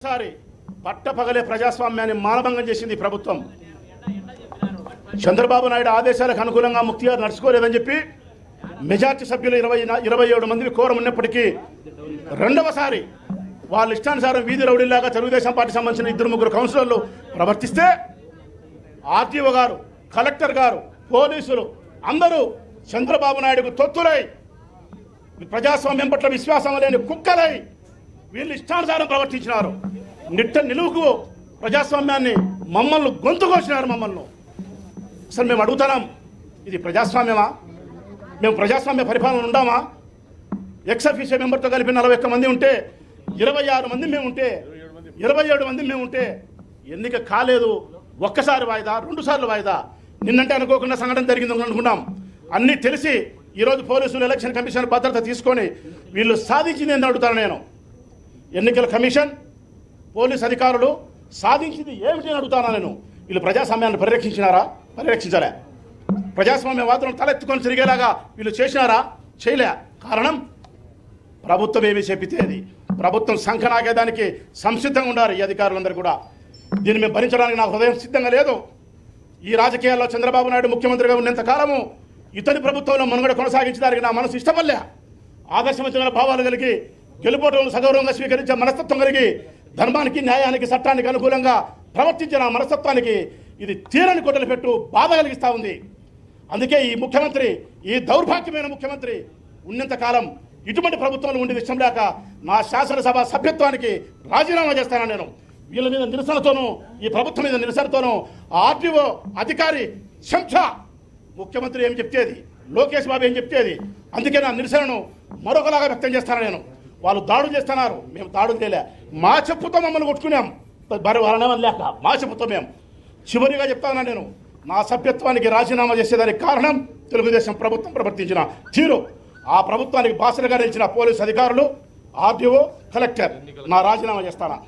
సారి పట్టపగలే ప్రజాస్వామ్యాన్ని మానభంగం చేసింది ప్రభుత్వం. చంద్రబాబు నాయుడు ఆదేశాలకు అనుకూలంగా ముక్తి గారు నడుచుకోలేదని చెప్పి మెజార్టీ సభ్యులు 27 మంది కోరం ఉన్నప్పటికీ రెండవసారి వాళ్ళ ఇష్టానుసారం వీధి రౌడీలాగా తెలుగుదేశం పార్టీ సంబంధించిన 2-3 కౌన్సిలర్లు ప్రవర్తిస్తే ఆర్టీఓ గారు, కలెక్టర్ గారు, పోలీసులు అందరూ చంద్రబాబు నాయుడుకు తొత్తులై ప్రజాస్వామ్యం పట్ల విశ్వాసం లేని కుక్కలై వీళ్ళు ఇష్టానుసారం ప్రవర్తించినారు. నిలువుకు ప్రజాస్వామ్యాన్ని మమ్మల్ని గొంతుకొచ్చినారు. మమ్మల్ని అసలు మేము అడుగుతున్నాం, ఇది ప్రజాస్వామ్యమా? మేము ప్రజాస్వామ్య పరిపాలన ఉండామా? ఎక్స్ అఫీషియో మెంబర్తో కలిపి 41 మంది ఉంటే 26 మంది మేము ఉంటే 27 మంది మేము ఉంటే ఎన్నిక కాలేదు. ఒక్కసారి వాయిదా, 2 సార్లు వాయిదా. నిన్నంటే అనుకోకుండా సంఘటన జరిగింది అనుకున్నాం. అన్నీ తెలిసి ఈరోజు పోలీసులు, ఎలక్షన్ కమిషన్ భద్రత తీసుకొని వీళ్ళు సాధించింది ఏంటని అడుగుతాను నేను. ఎన్నికల కమిషన్, పోలీస్ అధికారులు సాధించింది ఏమిటి అని అడుగుతానా నేను. వీళ్ళు ప్రజాస్వామ్యాన్ని పరిరక్షించినారా? పరిరక్షించలే. ప్రజాస్వామ్య వాదులను తలెత్తుకొని తిరిగేలాగా వీళ్ళు చేసినారా? చేయలే. కారణం ప్రభుత్వం ఏమి చెప్పితే అది. ప్రభుత్వం సంఖనాగేదానికి సంసిద్ధంగా ఉండాలి ఈ అధికారులందరూ కూడా. దీన్ని మేము భరించడానికి నాకు హృదయం సిద్ధంగా లేదు. ఈ రాజకీయాల్లో చంద్రబాబు నాయుడు ముఖ్యమంత్రిగా ఉన్నంత కాలము ఇతని ప్రభుత్వంలో మనుగడ కొనసాగించడానికి నా మనసు ఇష్టపడలే. ఆదర్శవంతమైన భావాలు కలిగి గెలుపోటలను సగౌరవంగా స్వీకరించే మనస్తత్వం కలిగి ధర్మానికి, న్యాయానికి, చట్టానికి అనుకూలంగా ప్రవర్తించిన మనస్తత్వానికి ఇది తీరని కొట్టలు పెట్టు బాధ కలిగిస్తూ ఉంది. అందుకే ఈ ముఖ్యమంత్రి, ఈ దౌర్భాగ్యమైన ముఖ్యమంత్రి ఉన్నంత కాలం ఇటువంటి ప్రభుత్వంలో ఉండే విషయం లేక నా శాసనసభ సభ్యత్వానికి రాజీనామా చేస్తాను నేను. వీళ్ళ మీద నిరసనతోనూ, ఈ ప్రభుత్వం మీద నిరసనతోనూ ఆర్టీఓ అధికారి శంషా ముఖ్యమంత్రి ఏం చెప్తేది, లోకేష్ బాబు ఏం చెప్తేది. అందుకే నా నిరసనను మరొకలాగా వ్యక్తం చేస్తాను నేను. వాళ్ళు దాడులు చేస్తున్నారు, మేము దాడులు చేయలే. మా చెప్పుతో మమ్మల్ని కొట్టుకున్నాం, వాళ్ళనేమని లేక మా చెప్పుతో మేము. చివరిగా చెప్తాను నేను, నా సభ్యత్వానికి రాజీనామా చేసేదానికి కారణం తెలుగుదేశం ప్రభుత్వం ప్రవర్తించిన తీరు. ఆ ప్రభుత్వానికి బాసలుగా నిలిచిన పోలీసు అధికారులు, ఆర్టీఓ, కలెక్టర్. నా రాజీనామా చేస్తాను.